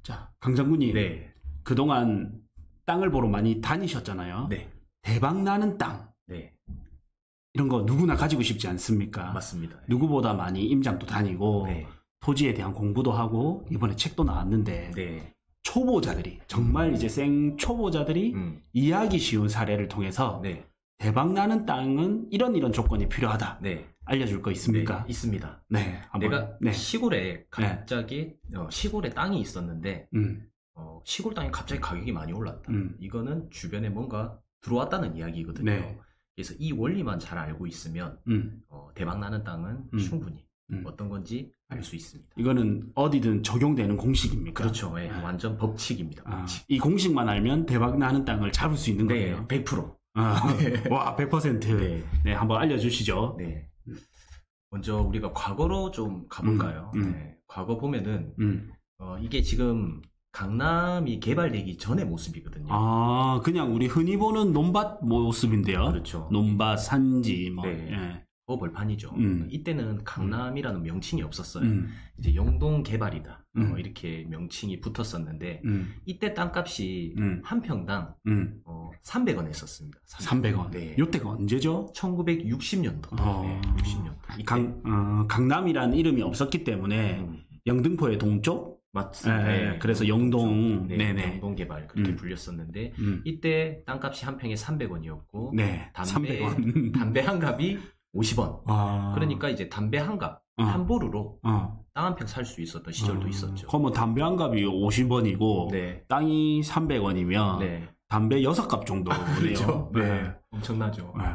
자, 강 장군님. 네. 그동안 땅을 보러 많이 다니셨잖아요. 네. 대박 나는 땅. 네. 이런 거 누구나 가지고 싶지 않습니까? 맞습니다. 누구보다 많이 임장도 다니고 네. 토지에 대한 공부도 하고 이번에 책도 나왔는데 네. 초보자들이 정말 이제 생 초보자들이 이해하기 쉬운 사례를 통해서 네. 대박 나는 땅은 이런 조건이 필요하다. 네. 알려줄 거 있습니까? 네. 있습니다. 네. 한번. 내가 네. 시골에 갑자기 시골에 땅이 있었는데 시골 땅이 갑자기 가격이 많이 올랐다. 이거는 주변에 뭔가 들어왔다는 이야기거든요. 네. 그래서 이 원리만 잘 알고 있으면 대박 나는 땅은 충분히 어떤 건지 알 수 있습니다. 이거는 어디든 적용되는 공식입니까? 그렇죠. 네. 완전 법칙입니다. 법칙. 이 공식만 알면 대박 나는 땅을 잡을 수 있는 네. 거예요. 100%. 네. 와, 100%. 네. 네, 한번 알려주시죠. 네. 먼저 우리가 과거로 좀 가볼까요? 네. 과거 보면은 이게 지금 강남이 개발되기 전의 모습이거든요. 아, 그냥 우리 흔히 보는 논밭 모습인데요. 그렇죠. 논밭, 산지, 뭐. 네. 예. 벌판이죠. 이때는 강남이라는 명칭이 없었어요. 이제 영동 개발이다. 이렇게 명칭이 붙었었는데 이때 땅값이 한 평당 300원 했었습니다. 300원. 네. 이때가 언제죠? 1960년도. 네, 60년도. 강남이라는 이름이 없었기 때문에 영등포의 동쪽? 맞습니다. 네, 그래서 영동, 네, 네네. 영동 개발 그렇게 불렸었는데 이때 땅값이 한 평에 300원이었고 네, 300원. 담배 한 갑이 50원. 그러니까 이제 담배 한 갑, 한 보루로 땅 한 평 살 수 있었던 시절도 있었죠. 그러면 담배 한 갑이 50원이고 네. 땅이 300원이면 네. 담배 6갑 정도 그렇죠. 네. 네. 엄청나죠. 네.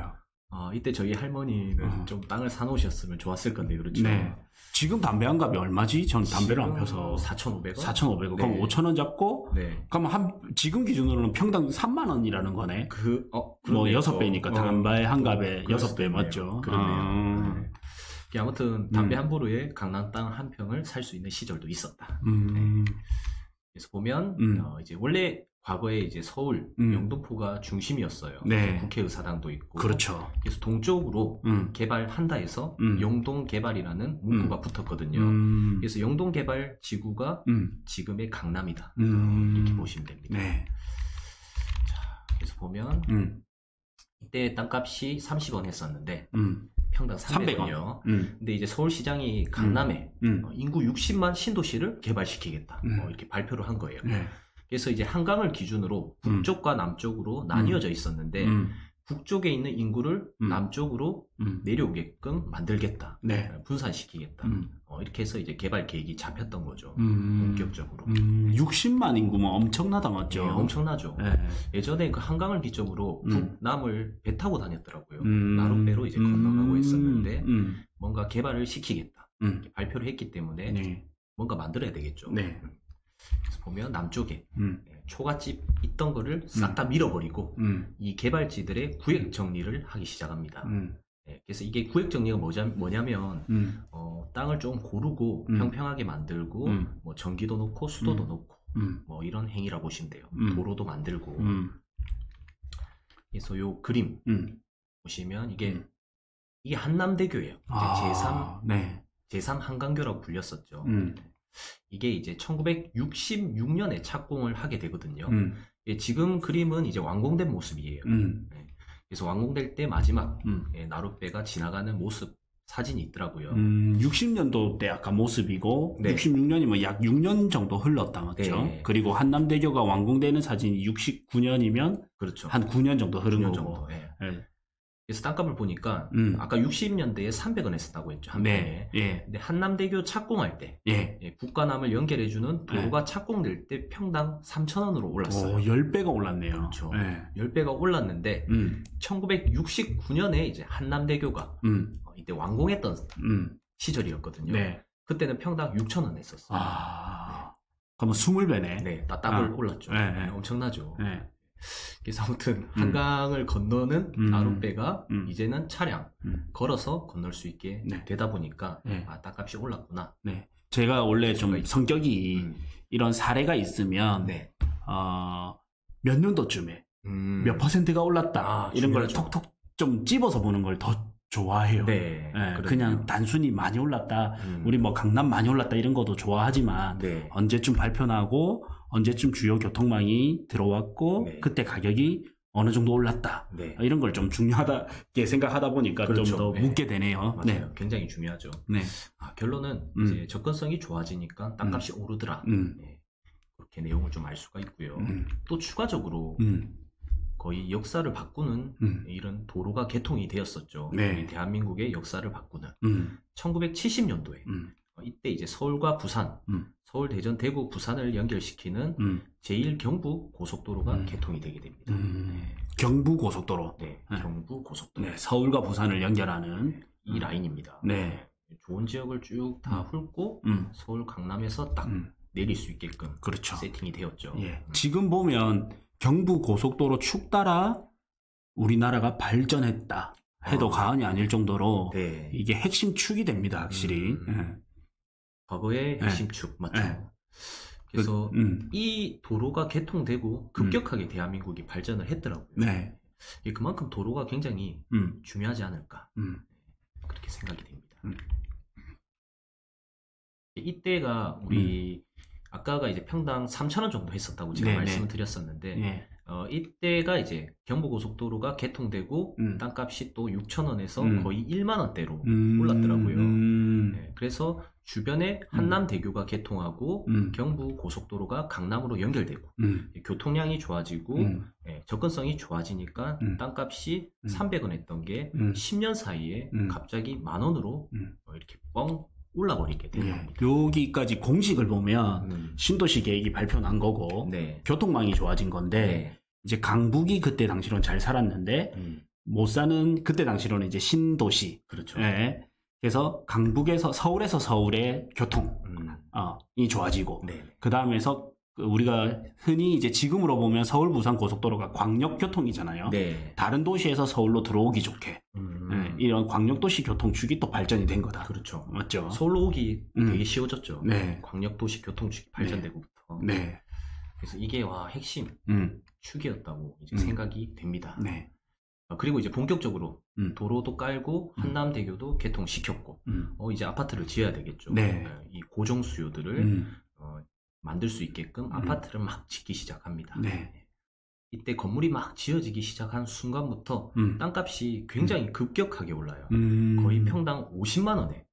이때 저희 할머니는 좀 땅을 사놓으셨으면 좋았을 건데 그렇죠. 네. 지금 담배 한 갑이 얼마지? 전 담배를 안 펴서 4,500원? 4,500원. 네. 그럼 5,000원 잡고 네. 그럼 지금 기준으로는 평당 3만 원이라는 거네. 뭐 그러네요. 6배니까 담배 한 갑에 6배 맞죠? 그렇네요. 네. 아무튼 담배 한 보루에 강남 땅 한 평을 살 수 있는 시절도 있었다. 네. 그래서 보면 이제 원래 과거에 이제 서울 영등포가 중심이었어요. 네. 국회의사당도 있고. 그렇죠. 그래서 동쪽으로 개발한다 해서 영동 개발이라는 문구가 붙었거든요. 그래서 영동 개발 지구가 지금의 강남이다. 이렇게 보시면 됩니다. 네. 자, 그래서 보면 이때 땅값이 30원 했었는데 평당 300원이요. 근데 이제 서울시장이 강남에 인구 60만 신도시를 개발시키겠다. 이렇게 발표를 한 거예요. 네. 그래서 이제 한강을 기준으로 북쪽과 남쪽으로 나뉘어져 있었는데 북쪽에 있는 인구를 남쪽으로 내려오게끔 만들겠다. 네. 분산시키겠다. 이렇게 해서 이제 개발 계획이 잡혔던 거죠. 본격적으로. 60만 인구면 엄청나다 맞죠? 네, 엄청나죠. 네. 예전에 그 한강을 기점으로 북남을 배 타고 다녔더라고요. 나룻배로 이제 건너가고 있었는데 뭔가 개발을 시키겠다. 이렇게 발표를 했기 때문에 네. 뭔가 만들어야 되겠죠. 네. 그래서 보면 남쪽에 초가집 있던 거를 싹 다 밀어버리고 이 개발지들의 구획 정리를 하기 시작합니다. 네, 그래서 이게 구획 정리가 뭐냐면 땅을 좀 고르고 평평하게 만들고 뭐 전기도 놓고 수도도 놓고 뭐 이런 행위라 보시면 돼요. 도로도 만들고. 그래서 요 그림 보시면 이게 한남대교예요. 제3 한강교라고 불렸었죠. 이게 이제 1966년에 착공을 하게 되거든요. 지금 그림은 이제 완공된 모습이에요. 네. 그래서 완공될 때 마지막 나룻배가 지나가는 모습 사진이 있더라고요. 60년도 때 아까 모습이고 네. 66년이면 약 6년 정도 흘렀다 맞죠? 네. 그리고 한남대교가 완공되는 사진이 69년이면 그렇죠. 한 9년 정도 흐른 9년 거고. 정도. 네. 네. 그래서 땅값을 보니까 아까 60년대에 300원 했었다고 했죠. 한 네. 평에. 예. 근데 한남대교 착공할 때 예. 북과 남을 연결해주는 도로가 착공될 때 평당 3,000원으로 올랐어요. 10배가 올랐네요. 그렇죠. 예. 10배가 올랐는데 1969년에 이제 한남대교가 이때 완공했던 시절이었거든요. 네. 그때는 평당 6,000원 했었어요. 그러면 20배네. 네, 더블 올랐죠. 네. 네, 엄청나죠. 네. 그래서 아무튼 한강을 건너는 나룻배가 이제는 차량 걸어서 건널 수 있게 네. 되다 보니까 네. 땅값이 올랐구나. 네. 제가 원래 좀 성격이 이런 사례가 있으면 네. 몇 년도쯤에 몇 퍼센트가 올랐다 이런 걸 중요하죠. 톡톡 좀 찝어서 보는 걸 더 좋아해요. 네. 그냥 단순히 많이 올랐다. 우리 뭐 강남 많이 올랐다 이런 것도 좋아하지만 네. 언제쯤 발표나고 언제쯤 주요 교통망이 들어왔고 네. 그때 가격이 어느 정도 올랐다. 네. 이런 걸 좀 중요하게 생각하다 보니까 그렇죠. 좀 더 네. 묻게 되네요. 맞아요. 네. 굉장히 중요하죠. 네. 결론은 이제 접근성이 좋아지니까 땅값이 오르더라. 네. 그렇게 내용을 좀 알 수가 있고요. 또 추가적으로 거의 역사를 바꾸는 이런 도로가 개통이 되었었죠. 네. 대한민국의 역사를 바꾸는 1970년도에 이때 이제 서울과 부산, 서울, 대전, 대구, 부산을 연결시키는 제1경부 고속도로가 개통이 되게 됩니다. 네. 경부고속도로. 네, 경부고속도로. 네, 서울과 부산을 연결하는 이 라인입니다. 네. 좋은 지역을 쭉 다 훑고 서울, 강남에서 딱 내릴 수 있게끔 그렇죠. 세팅이 되었죠. 예. 지금 보면 경부고속도로 축 따라 우리나라가 발전했다 해도 과언이 아닐 정도로 네. 이게 핵심 축이 됩니다, 확실히. 과거의 핵심 축, 맞죠? 그래서 이 도로가 개통되고 급격하게 대한민국이 발전을 했더라고요. 네. 그만큼 도로가 굉장히 중요하지 않을까 그렇게 생각이 됩니다. 이때가 우리 아까가 이제 평당 3,000원 정도 했었다고 제가 말씀을 드렸었는데 이때가 이제 경부고속도로가 개통되고 땅값이 또 6,000원에서 거의 1만 원대로 올랐더라고요. 네, 그래서 주변에 한남대교가 개통하고 경부고속도로가 강남으로 연결되고 교통량이 좋아지고 접근성이 좋아지니까 땅값이 300원 했던 게 10년 사이에 갑자기 만 원으로 이렇게 뻥 올라버리게 되는 겁니다. 여기까지 공식을 보면 신도시 계획이 발표난 거고 교통망이 좋아진 건데 이제 강북이 그때 당시로는 잘 살았는데 못 사는 그때 당시로는 이제 신도시. 그렇죠. 그래서 강북에서 서울에서 서울의 교통이 좋아지고 그 다음에서 우리가 흔히 이제 지금으로 보면 서울 부산 고속도로가 광역교통이잖아요. 다른 도시에서 서울로 들어오기 좋게 이런 광역도시 교통축이 또 발전이 된 거다. 그렇죠. 맞죠? 서울로 오기 되게 쉬워졌죠. 광역도시 교통축이 발전되고부터. 그래서 이게 핵심 축이었다고 이제 생각이 됩니다. 그리고 이제 본격적으로 도로도 깔고 한남대교도 개통시켰고 이제 아파트를 지어야 되겠죠. 이 고정 수요들을 만들 수 있게끔 아파트를 막 짓기 시작합니다. 이때 건물이 막 지어지기 시작한 순간부터 땅값이 굉장히 급격하게 올라요. 거의 평당 50만 원에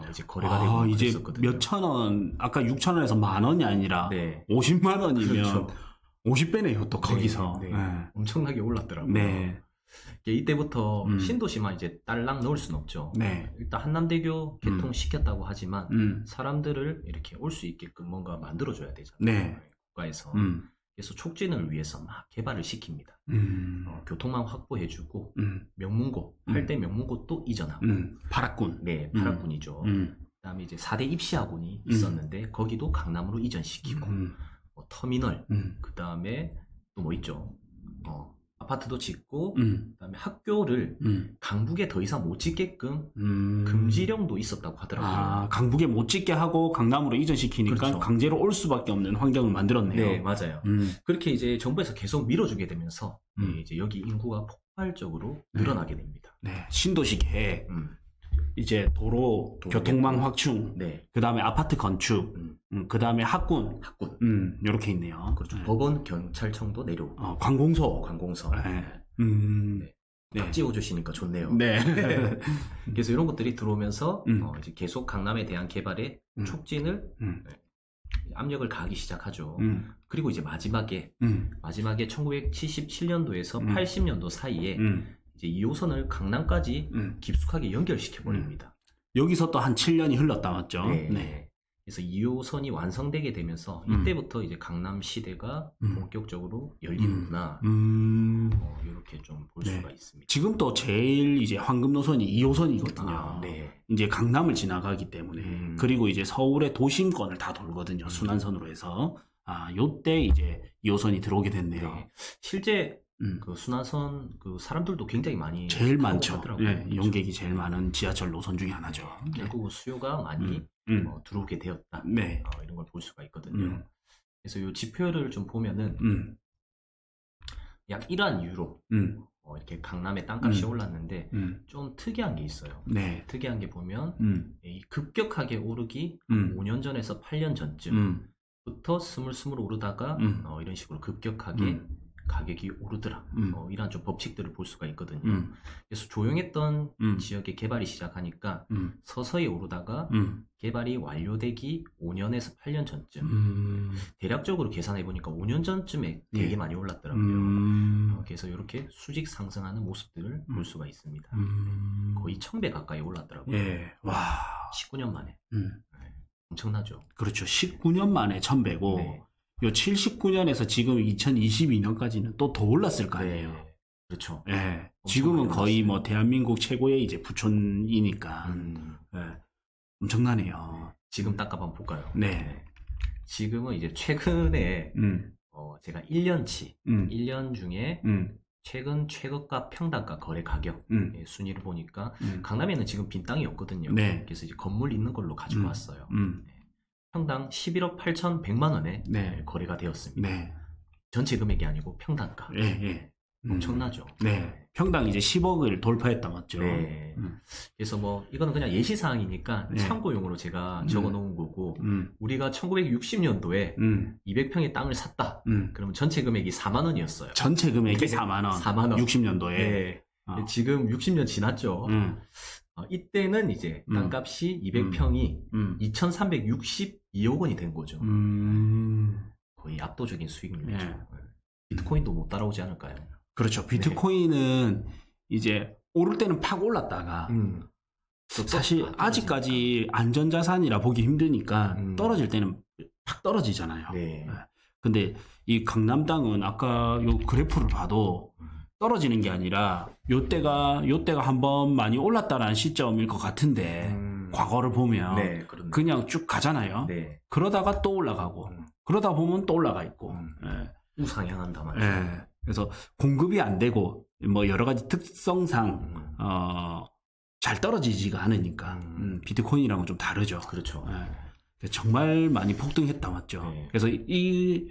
이제 거래가 되고 이제 그랬었거든요. 몇천 원, 아까 6천 원에서 만 원이 아니라 50만 원이면 그렇죠. 50배네요, 또 거기서. 엄청나게 올랐더라고요. 이때부터 신도시만 이제 딸랑 넣을 수는 없죠. 일단 한남대교 개통시켰다고 하지만 사람들을 이렇게 올 수 있게끔 뭔가 만들어줘야 되잖아요. 국가에서. 그래서 촉진을 위해서 막 개발을 시킵니다. 교통망 확보해주고 명문고, 8대 명문고도 이전하고 파락군. 파락군이죠. 그다음에 이제 4대 입시학원이 있었는데 거기도 강남으로 이전시키고 터미널, 그다음에 또 뭐 있죠? 아파트도 짓고 그다음에 학교를 강북에 더 이상 못 짓게끔 금지령도 있었다고 하더라고요. 강북에 못 짓게 하고 강남으로 이전시키니까 그렇죠. 강제로 올 수밖에 없는 환경을 만들었네요. 네, 맞아요. 그렇게 이제 정부에서 계속 밀어주게 되면서 이제 여기 인구가 폭발적으로 늘어나게 됩니다. 신도시 계획, 이제 도로 교통망 확충, 그 다음에 아파트 건축, 그 다음에 학군, 이렇게 있네요. 그렇죠. 법원, 경찰청도 내려오고, 관공서, 딱 지어주시니까 좋네요. 그래서 이런 것들이 들어오면서 이제 계속 강남에 대한 개발에 촉진을 압력을 가하기 시작하죠. 그리고 이제 마지막에 1977년도에서 80년도 사이에 이제 2호선을 강남까지 깊숙하게 연결시켜 버립니다. 여기서 또 한 7년이 흘렀다 맞죠? 그래서 2호선이 완성되게 되면서 이때부터 이제 강남 시대가 본격적으로 열리는구나. 이렇게 좀 볼 수가 있습니다. 지금 또 제일 이제 황금 노선이 2호선이거든요. 이제 강남을 지나가기 때문에 그리고 이제 서울의 도심권을 다 돌거든요. 순환선으로 해서 요때 이제 2호선이 들어오게 됐네요. 실제 그 순환선 그 사람들도 굉장히 많이 제일 많죠. 그렇죠. 용객이 제일 많은 지하철 노선 중에 하나죠. 결국 수요가 많이 들어오게 되었다. 이런 걸 볼 수가 있거든요. 그래서 이 지표를 좀 보면은 약 1한 이유로 이렇게 강남의 땅값이 올랐는데 좀 특이한 게 있어요. 네. 특이한 게 보면 이 급격하게 오르기 5년 전에서 8년 전쯤부터 스물스물 오르다가 이런 식으로 급격하게 가격이 오르더라. 이런 좀 법칙들을 볼 수가 있거든요. 그래서 조용했던 지역에 개발이 시작하니까 서서히 오르다가 개발이 완료되기 5년에서 8년 전쯤. 대략적으로 계산해 보니까 5년 전쯤에 되게 많이 올랐더라고요. 그래서 이렇게 수직 상승하는 모습들을 볼 수가 있습니다. 거의 1000배 가까이 올랐더라고요. 예. 와. 19년 만에. 네. 엄청나죠. 그렇죠. 19년 만에 1000배고. 네. 요 79년에서 지금 2022년까지는 또 더 올랐을 거 아니에요. 네. 그렇죠. 예. 지금은 거의 뭐 대한민국 최고의 이제 부촌이니까. 예. 엄청나네요. 지금 땅값 한번 볼까요? 네. 지금은 이제 최근에 제가 1년치 1년 중에 최근 최고가 평당가 거래 가격 순위를 보니까 강남에는 지금 빈 땅이 없거든요. 네. 그래서 이제 건물 있는 걸로 가지고 왔어요. 평당 11억 8,100만 원에 거래가 되었습니다. 네. 전체 금액이 아니고 평당가. 예. 엄청나죠. 네. 평당 이제 10억을 돌파했다 맞죠? 네. 그래서 뭐 이거는 그냥 예시사항이니까 참고용으로 제가 적어놓은 거고 우리가 1960년도에 200평의 땅을 샀다. 그러면 전체 금액이 4만 원이었어요. 전체 금액이 4만 원. 4만 원. 60년도에. 네. 지금 60년 지났죠. 이때는 이제 땅값이 200평이 2,362억 원이 된 거죠. 거의 압도적인 수익률이죠. 네. 비트코인도 못 따라오지 않을까요? 그렇죠. 비트코인은 이제 오를 때는 팍 올랐다가 사실 아직까지 안전자산이라 보기 힘드니까 떨어질 때는 팍 떨어지잖아요. 네. 근데 이 강남 땅은 아까 요 그래프를 봐도 떨어지는 게 아니라 요때가 한번 많이 올랐다라는 시점일 것 같은데 과거를 보면 네, 그냥 쭉 가잖아요. 네. 그러다가 또 올라가고 그러다 보면 또 올라가 있고 우상향한다 말이죠. 예. 그래서 공급이 안 되고 뭐 여러 가지 특성상 잘 떨어지지가 않으니까 비트코인이랑은 좀 다르죠. 그렇죠. 예. 정말 많이 폭등했다 맞죠. 네. 그래서 이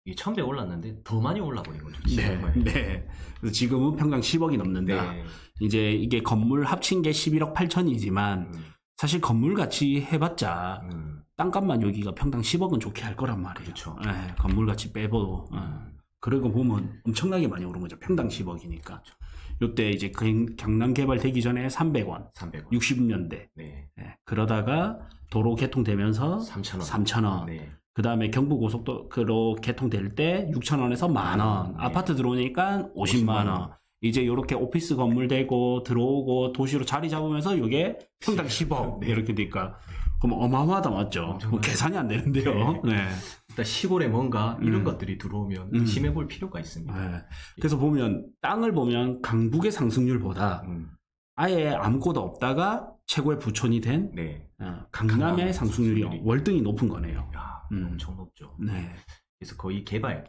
1000배 올랐는데 더 많이 올라버린 거죠. 네. 그래서 지금은 평당 10억이 넘는다. 네. 이제 이게 건물 합친 게 11억 8천이지만 사실 건물 가치 해봤자 땅값만 여기가 평당 10억은 좋게 할 거란 말이에요. 그렇죠. 네, 건물 가치 빼고 그러고 보면 엄청나게 많이 오른 거죠. 평당 10억이니까. 그렇죠. 요때 이제 경남 개발되기 전에 300원. 60년대. 네. 네, 그러다가 도로 개통되면서 3,000원. 네. 그 다음에 경부고속도로 개통될 때 6,000원에서 만원. 네. 아파트 들어오니까 50만원. 이제 요렇게 오피스 건물 되고 들어오고 도시로 자리 잡으면서 요게 평당 10억. 이렇게 되니까. 그럼 어마어마하다 맞죠? 계산이 안 되는데요. 네. 일단 시골에 뭔가 이런 것들이 들어오면 의심해 볼 필요가 있습니다. 네. 그래서 보면 땅을 보면 강북의 상승률보다 아예 아무것도 없다가 최고의 부촌이 된 강남의 상승률이 월등히 높은 거네요. 야, 엄청 높죠. 네. 그래서 거의 개발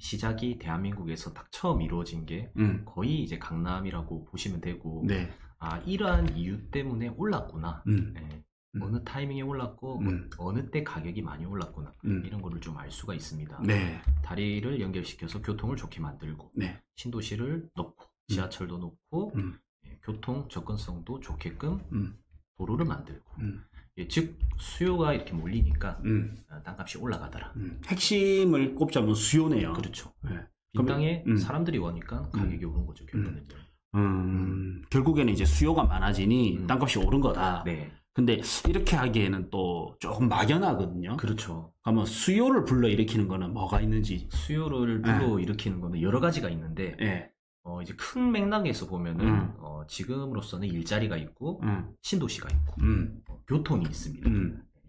시작이 대한민국에서 딱 처음 이루어진 게 거의 이제 강남이라고 보시면 되고 이러한 이유 때문에 올랐구나. 네. 어느 타이밍에 올랐고 어느 때 가격이 많이 올랐구나 이런 거를 좀 알 수가 있습니다. 네. 다리를 연결시켜서 교통을 좋게 만들고 신도시를 넣고 지하철도 넣고 교통 접근성도 좋게끔 도로를 만들고 즉 수요가 이렇게 몰리니까 땅값이 올라가더라. 핵심을 꼽자면 수요네요. 그렇죠. 빈 땅에 사람들이 오니까 가격이 오른 거죠. 결국은. 결국에는 이제 수요가 많아지니 땅값이 오른 거다. 네. 근데 이렇게 하기에는 또 조금 막연하거든요. 그렇죠. 그러면 수요를 불러일으키는 거는 뭐가 있는지. 수요를 불러일으키는 거는 여러 가지가 있는데 이제 큰 맥락에서 보면은 지금으로서는 일자리가 있고 신도시가 있고 교통이 있습니다.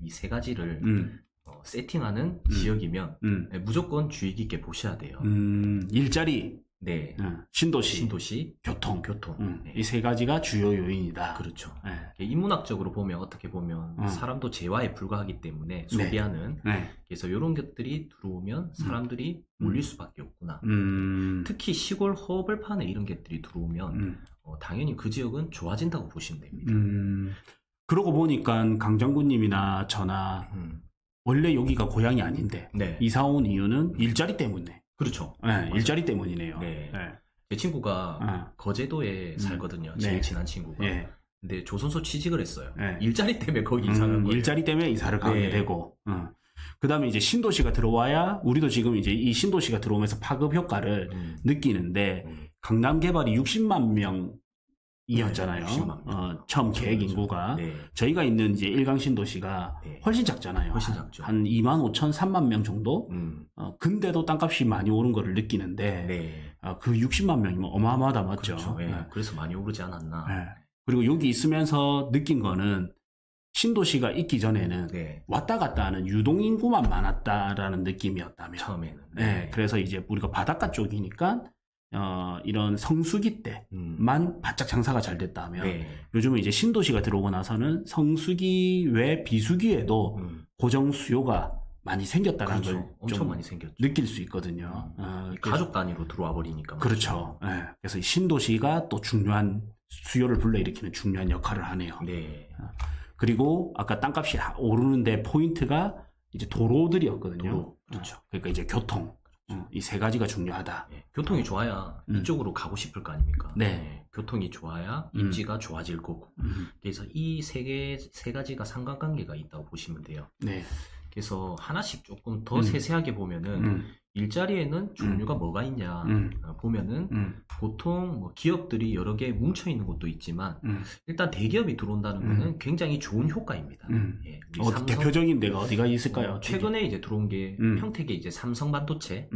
이 세 가지를 세팅하는 지역이면 무조건 주의 깊게 보셔야 돼요. 일자리, 신도시, 교통. 이 세 가지가 주요 요인이다. 그렇죠. 인문학적으로 보면 어떻게 보면 사람도 재화에 불과하기 때문에 소비하는 그래서 이런 것들이 들어오면 사람들이 몰릴 수밖에 없구나. 특히 시골 허벌판에 이런 것들이 들어오면 당연히 그 지역은 좋아진다고 보시면 됩니다. 그러고 보니까 강장군님이나 저나 원래 여기가 고향이 아닌데 이사 온 이유는 일자리 때문에. 그렇죠. 일자리 때문이네요. 제 친구가 거제도에 살거든요. 제일 친한 친구가. 근데 조선소 취직을 했어요. 일자리 때문에 거기 이사한 거예요. 일자리 때문에 이사를 가게 되고. 그 다음에 이제 신도시가 들어와야 우리도 지금 이제 이 신도시가 들어오면서 파급 효과를 느끼는데 강남 개발이 60만 명이었잖아요. 60만 명. 처음 계획 인구가. 저희가 있는 이제 일강 신도시가 훨씬 작잖아요. 훨씬 작죠. 한 2만 5천, 3만 명 정도? 근데도 땅값이 많이 오른 거를 느끼는데 그 60만 명이면 어마어마하다 맞죠? 그렇죠. 그래서 많이 오르지 않았나. 그리고 여기 있으면서 느낀 거는 신도시가 있기 전에는 왔다 갔다 하는 유동인구만 많았다라는 느낌이었다면 처음에는. 그래서 이제 우리가 바닷가 쪽이니까 이런 성수기 때만 바짝 장사가 잘 됐다면 요즘은 이제 신도시가 들어오고 나서는 성수기 외 비수기에도 고정 수요가 많이 생겼다는 걸 엄청 많이 생겼죠. 느낄 수 있거든요. 가족 단위로 들어와 버리니까. 그렇죠. 그래서 이 신도시가 또 중요한 수요를 불러일으키는 중요한 역할을 하네요. 그리고 아까 땅값이 오르는데 포인트가 이제 도로들이었거든요. 그렇죠. 그러니까 이제 교통. 이 세 가지가 중요하다. 교통이 좋아야 이쪽으로 가고 싶을 거 아닙니까? 교통이 좋아야 입지가 좋아질 거고. 그래서 이 세 가지가 상관관계가 있다고 보시면 돼요. 그래서 하나씩 조금 더 세세하게 보면은 일자리에는 종류가 뭐가 있냐 보면은 보통 뭐 기업들이 여러 개 뭉쳐 있는 곳도 있지만 일단 대기업이 들어온다는 거는 굉장히 좋은 효과입니다. 삼성, 대표적인 데가 어디가 있을까요? 최근에 이제 들어온 게 평택에 이제 삼성 반도체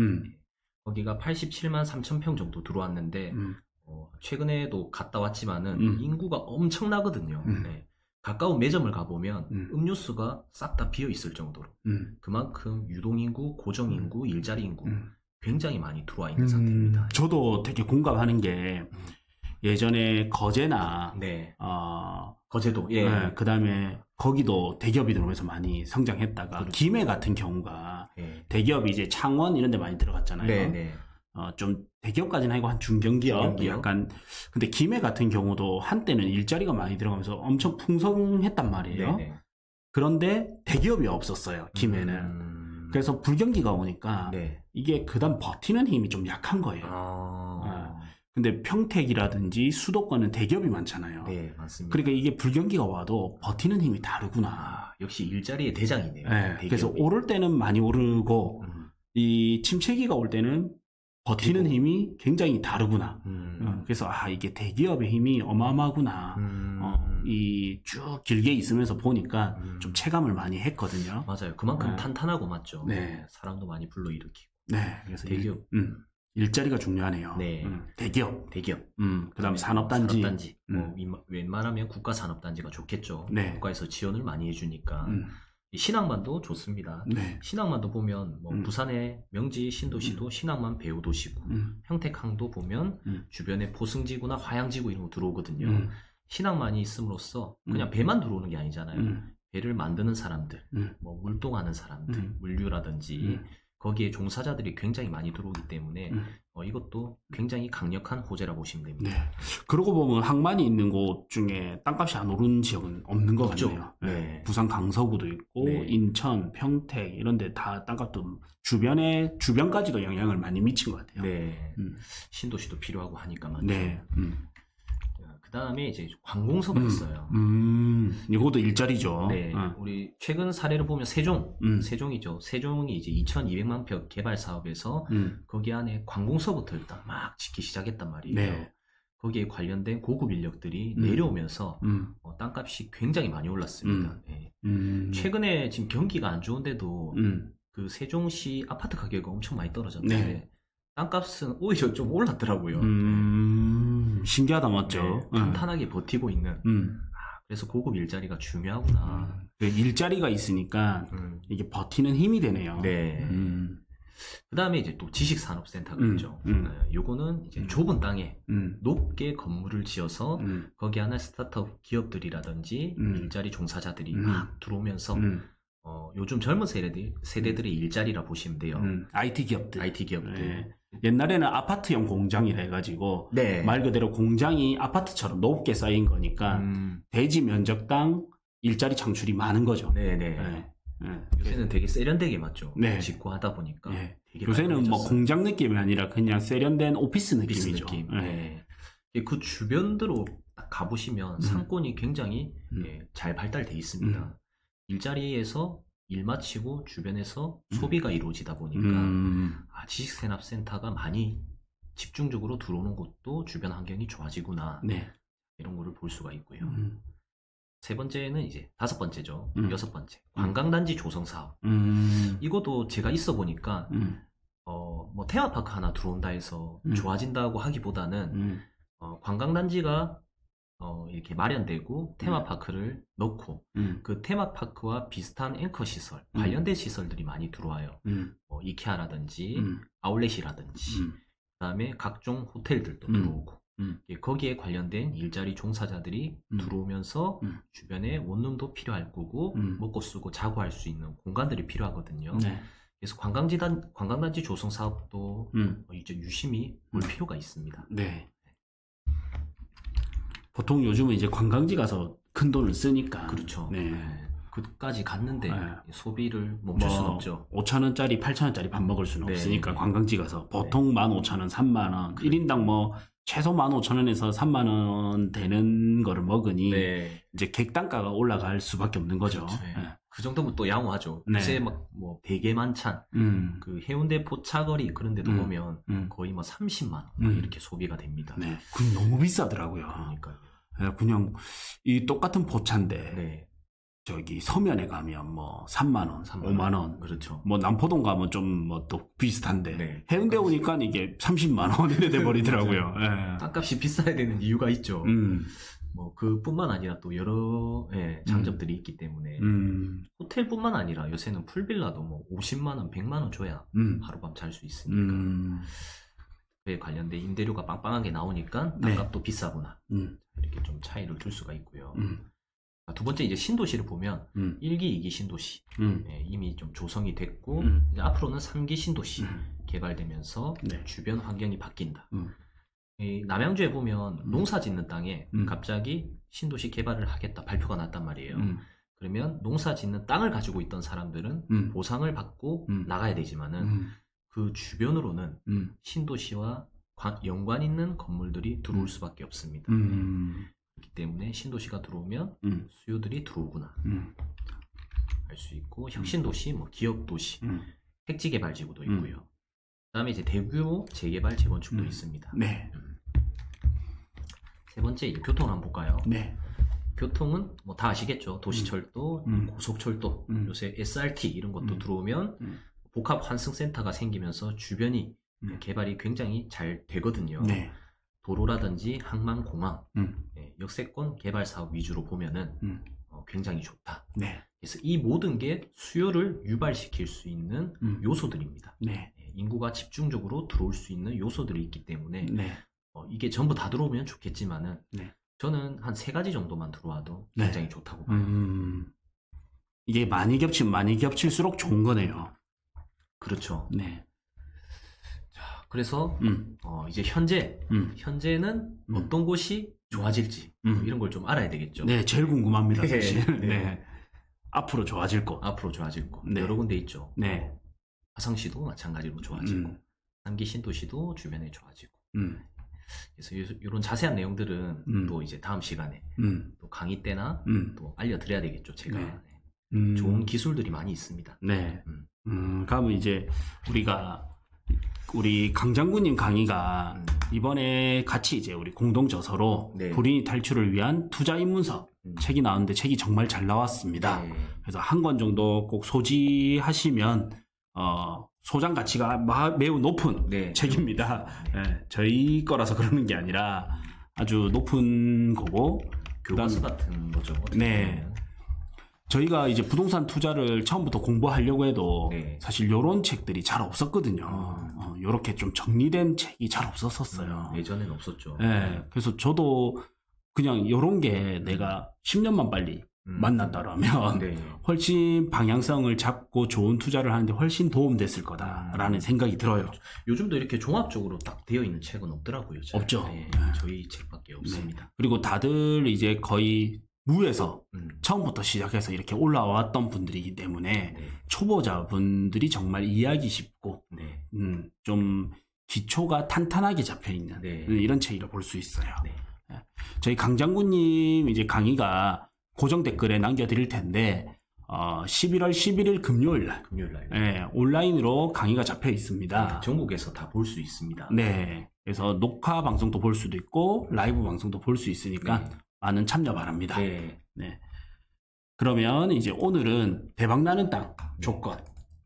거기가 87만 3천 평 정도 들어왔는데 최근에도 갔다 왔지만은 인구가 엄청나거든요. 가까운 매점을 가보면 음료수가 싹 다 비어 있을 정도로 그만큼 유동인구, 고정인구, 일자리인구 굉장히 많이 들어와 있는 상태입니다. 저도 되게 공감하는 게 예전에 거제나 거제도 그 다음에 거기도 대기업이 들어오면서 많이 성장했다가 김해 같은 경우가 대기업이 이제 창원 이런 데 많이 들어갔잖아요. 좀 대기업까지는 아니고 한 중견기업 약간. 근데 김해 같은 경우도 한때는 일자리가 많이 들어가면서 엄청 풍성했단 말이에요. 그런데 대기업이 없었어요, 김해는. 그래서 불경기가 오니까 이게 그다음 버티는 힘이 좀 약한 거예요. 근데 평택이라든지 수도권은 대기업이 많잖아요. 맞습니다. 그러니까 이게 불경기가 와도 버티는 힘이 다르구나. 역시 일자리의 대장이네요. 그래서 오를 때는 많이 오르고 이 침체기가 올 때는 버티는 힘이 굉장히 다르구나. 그래서 이게 대기업의 힘이 어마어마하구나. 이 쭉 길게 있으면서 보니까 좀 체감을 많이 했거든요. 맞아요. 그만큼 탄탄하고 맞죠. 사람도 많이 불러일으키고. 그래서 대기업. 일자리가 중요하네요. 대기업. 그다음 산업단지. 웬만하면 국가산업단지가 좋겠죠. 국가에서 지원을 많이 해주니까. 신항만도 좋습니다. 신항만도 보면 뭐 부산의 명지 신도시도 신항만 배후도시고 평택항도 보면 주변에 포승지구나 화양지구 이런 거 들어오거든요. 신항만이 있음으로써 그냥 배만 들어오는 게 아니잖아요. 배를 만드는 사람들, 뭐 물동하는 사람들, 물류라든지 거기에 종사자들이 굉장히 많이 들어오기 때문에 이것도 굉장히 강력한 호재라 보시면 됩니다. 그러고 보면 항만이 있는 곳 중에 땅값이 안 오른 지역은 없는 것 같네요. 부산 강서구도 있고 인천, 평택 이런 데 다 땅값도 주변까지도 영향을 많이 미친 것 같아요. 신도시도 필요하고 하니까 맞죠. 그 다음에 이제 관공서가 있어요. 이것도 일자리죠. 우리 최근 사례를 보면 세종이죠. 세종이 이제 2,200만 평 개발 사업에서 거기 안에 관공서부터 일단 막 짓기 시작했단 말이에요. 거기에 관련된 고급 인력들이 내려오면서 땅값이 굉장히 많이 올랐습니다. 최근에 지금 경기가 안 좋은데도 그 세종시 아파트 가격이 엄청 많이 떨어졌는데 땅값은 오히려 좀 올랐더라고요. 신기하다 맞죠? 탄탄하게 버티고 있는. 그래서 고급 일자리가 중요하구나. 일자리가 있으니까 이게 버티는 힘이 되네요. 그 다음에 이제 또 지식산업센터가 있죠. 요거는 이제 좁은 땅에 높게 건물을 지어서 거기 안에 스타트업 기업들이라든지 일자리 종사자들이 막 들어오면서 요즘 젊은 세대들의 일자리라 보시면 돼요. IT 기업들. 옛날에는 아파트형 공장이라 해가지고 말 그대로 공장이 아파트처럼 높게 쌓인 거니까 대지 면적당 일자리 창출이 많은 거죠. 요새는 되게 세련되게 맞죠. 짓고 하다 보니까. 되게 요새는 뭐 공장 느낌이 아니라 그냥 세련된 오피스 느낌이죠. 느낌. 그 주변으로 딱 가보시면 상권이 굉장히 잘 발달돼 있습니다. 일자리에서 일 마치고 주변에서 소비가 이루어지다 보니까 지식산업센터가 많이 집중적으로 들어오는 곳도 주변 환경이 좋아지구나. 이런 거를 볼 수가 있고요. 세 번째는 이제 다섯 번째죠. 여섯 번째. 관광단지 조성 사업. 이것도 제가 있어 보니까, 뭐 테마파크 하나 들어온다 해서 좋아진다고 하기보다는, 관광단지가 이렇게 마련되고 테마파크를 넣고 그 테마파크와 비슷한 앵커 시설, 관련된 시설들이 많이 들어와요. 뭐 이케아라든지 아울렛이라든지 그다음에 각종 호텔들도 들어오고 거기에 관련된 일자리 종사자들이 들어오면서 주변에 원룸도 필요할 거고 먹고 쓰고 자고 할 수 있는 공간들이 필요하거든요. 그래서 관광단지 조성 사업도 이제 유심히 볼 필요가 있습니다. 보통 요즘은 이제 관광지 가서 큰 돈을 쓰니까. 그렇죠. 그까지 갔는데 소비를 멈출 수는 없죠. 5,000원짜리, 8,000원짜리 밥 먹을 수는 없으니까 관광지 가서 보통 15,000원, 30,000원, 1인당 뭐 최소 15,000원에서 30,000원 되는 거를 먹으니 이제 객단가가 올라갈 수밖에 없는 거죠. 그렇죠. 그 정도면 또 양호하죠. 요새 막 뭐 베개만찬, 그 해운대 포차거리 그런 데도 보면 거의 뭐 30만 원 이렇게 소비가 됩니다. 그건 너무 비싸더라고요. 그러니까요. 그냥 이 똑같은 포차인데 저기 서면에 가면 뭐 3만 원, 5만 원. 그렇죠. 뭐 남포동 가면 좀 뭐 또 비슷한데 해운대 오니까 이게 30만 원 이래 돼 버리더라고요. 땅값이 비싸야 되는 이유가 있죠. 뭐 그뿐만 아니라 또 여러 장점들이 있기 때문에 호텔뿐만 아니라 요새는 풀빌라도 뭐 50만 원, 100만 원 줘야 하룻밤 잘 수 있으니까 그에 관련된 임대료가 빵빵하게 나오니까 땅값도 비싸구나. 이렇게 좀 차이를 줄 수가 있고요. 두 번째 이제 신도시를 보면 1기, 2기 신도시 이미 좀 조성이 됐고 이제 앞으로는 3기 신도시 개발되면서 주변 환경이 바뀐다. 남양주에 보면 농사 짓는 땅에 갑자기 신도시 개발을 하겠다 발표가 났단 말이에요. 그러면 농사 짓는 땅을 가지고 있던 사람들은 보상을 받고 나가야 되지만은 그 주변으로는 신도시와 연관 있는 건물들이 들어올 수밖에 없습니다. 그렇기 때문에 신도시가 들어오면 수요들이 들어오구나 알 수 있고 혁신도시, 뭐 기업도시, 택지개발지구도 있고요. 그다음에 이제 대규모 재개발 재건축도 있습니다. 세 번째 이제 교통을 한번 볼까요? 교통은 뭐 다 아시겠죠. 도시철도, 고속철도, 요새 SRT 이런 것도 들어오면 복합 환승센터가 생기면서 주변이 개발이 굉장히 잘 되거든요. 도로라든지 항만공항, 역세권 개발 사업 위주로 보면은 굉장히 좋다. 그래서 이 모든 게 수요를 유발시킬 수 있는 요소들입니다. 인구가 집중적으로 들어올 수 있는 요소들이 있기 때문에 이게 전부 다 들어오면 좋겠지만은 저는 한 3가지 정도만 들어와도 굉장히 좋다고 봐요. 이게 많이 겹치면 많이 겹칠수록 좋은 거네요. 그렇죠. 자, 그래서 이제 현재는 어떤 곳이 좋아질지 이런 걸 좀 알아야 되겠죠. 제일 궁금합니다, 사실. 앞으로 좋아질 곳. 여러 군데 있죠. 화성시도 마찬가지로 좋아지고 3기 신도시도 주변에 좋아지고. 그래서 이런 자세한 내용들은 또 이제 다음 시간에 또 강의 때나 또 알려드려야 되겠죠. 제가 좋은 기술들이 많이 있습니다. 그러면 이제 우리 강장군님 강의가 이번에 같이 이제 우리 공동 저서로 불인이 탈출을 위한 투자 입문서 책이 나왔는데 책이 정말 잘 나왔습니다. 그래서 한 권 정도 꼭 소지하시면 소장 가치가 매우 높은 책입니다. 저희 거라서 그러는 게 아니라 아주 높은 거고 교과서 같은 거죠. 저희가 이제 부동산 투자를 처음부터 공부하려고 해도 사실 이런 책들이 잘 없었거든요. 이렇게 좀 정리된 책이 잘 없었어요. 예전에는 없었죠. 그래서 저도 그냥 이런 게 내가 10년만 빨리 만났다라면 훨씬 방향성을 잡고 좋은 투자를 하는데 훨씬 도움됐을 거다라는 생각이 들어요. 요즘도 이렇게 종합적으로 딱 되어 있는 책은 없더라고요. 없죠. 저희 책밖에 없습니다. 그리고 다들 이제 거의 무에서 처음부터 시작해서 이렇게 올라왔던 분들이기 때문에 네. 초보자분들이 정말 이해하기 쉽고 네. 좀 기초가 탄탄하게 잡혀있는 네. 이런 책이라 볼 수 있어요. 네. 저희 강장군님 이제 강의가 고정 댓글에 남겨드릴 텐데 11월 11일 금요일 날 네, 온라인으로 강의가 잡혀 있습니다. 네, 전국에서 다 볼 수 있습니다. 네, 그래서 녹화 방송도 볼 수도 있고 라이브 방송도 볼 수 있으니까 네. 많은 참여 바랍니다. 네. 네. 그러면 이제 오늘은 대박나는 땅 조건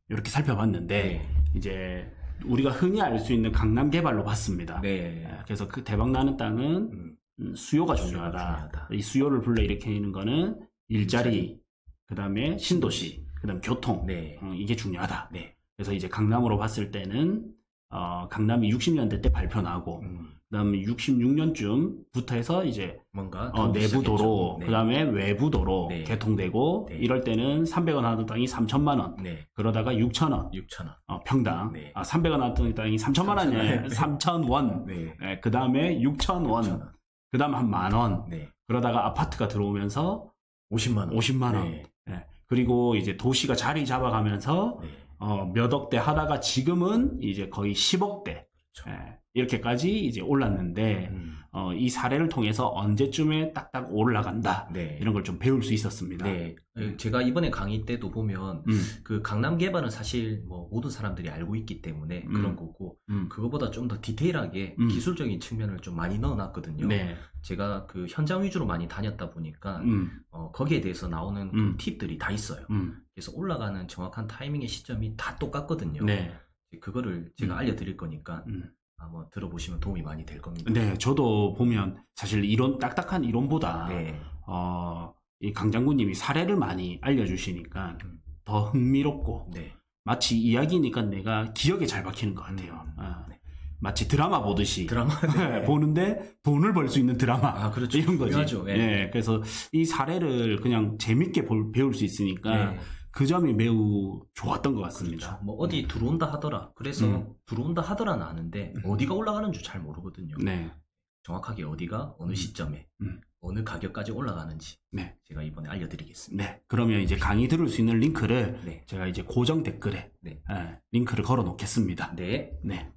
이렇게 살펴봤는데 네. 이제 우리가 흔히 알 수 있는 강남 개발로 봤습니다. 네. 그래서 그 대박나는 땅은 수요가 중요하다. 이 수요를 불러일으키는 거는 일자리, 그 다음에 신도시, 그 다음 교통, 네. 이게 중요하다. 네. 그래서 이제 강남으로 봤을 때는 강남이 60년대 때 발표 나고 그 다음에 66년쯤부터 해서 이제 뭔가 내부 도로, 네. 그 다음에 외부 도로 네. 개통되고 네. 이럴 때는 300원 하던 땅이 3천만 원, 네. 그러다가 6천원, 6,000원. 평당, 네. 300원 하던 땅이 3천만 원이에요. 3천원, 네. 네. 그 다음에 6천원, 그 다음 한 만원, 네. 그러다가 아파트가 들어오면서 50만 원. 50만 원. 네. 네. 그리고 이제 도시가 자리 잡아가면서 네. 몇 억대 하다가 지금은 이제 거의 10억대. 그렇죠. 이렇게까지 이제 올랐는데 이 사례를 통해서 언제쯤에 딱딱 올라간다. 네. 이런 걸 좀 배울 수 있었습니다. 네. 제가 이번에 강의 때도 보면 그 강남 개발은 사실 뭐 모든 사람들이 알고 있기 때문에 그런 거고 그거보다 좀 더 디테일하게 기술적인 측면을 좀 많이 넣어놨거든요. 네. 제가 그 현장 위주로 많이 다녔다 보니까 거기에 대해서 나오는 그 팁들이 다 있어요. 그래서 올라가는 정확한 타이밍의 시점이 다 똑같거든요. 네. 그거를 제가 알려드릴 거니까 한번 들어보시면 도움이 많이 될 겁니다. 네, 저도 보면 사실 이론 딱딱한 이론보다 네. 이 강장군님이 사례를 많이 알려주시니까 더 흥미롭고 네. 마치 이야기니까 내가 기억에 잘 박히는 것 같아요. 네. 마치 드라마 보듯이 네. 보는데 돈을 벌 수 있는 드라마 그렇죠. 이런 거지. 중요하죠. 네. 네, 그래서 이 사례를 그냥 재밌게 배울 수 있으니까 네. 그 점이 매우 좋았던 것 같습니다. 그렇죠. 뭐 어디 들어온다 하더라. 그래서 들어온다 하더라는 아는데 어디가 올라가는 줄 잘 모르거든요. 네. 정확하게 어디가 어느 시점에 어느 가격까지 올라가는지 네. 제가 이번에 알려드리겠습니다. 네. 그러면 이제 강의 들을 수 있는 링크를 네. 제가 이제 고정 댓글에 네. 링크를 걸어 놓겠습니다. 네. 네.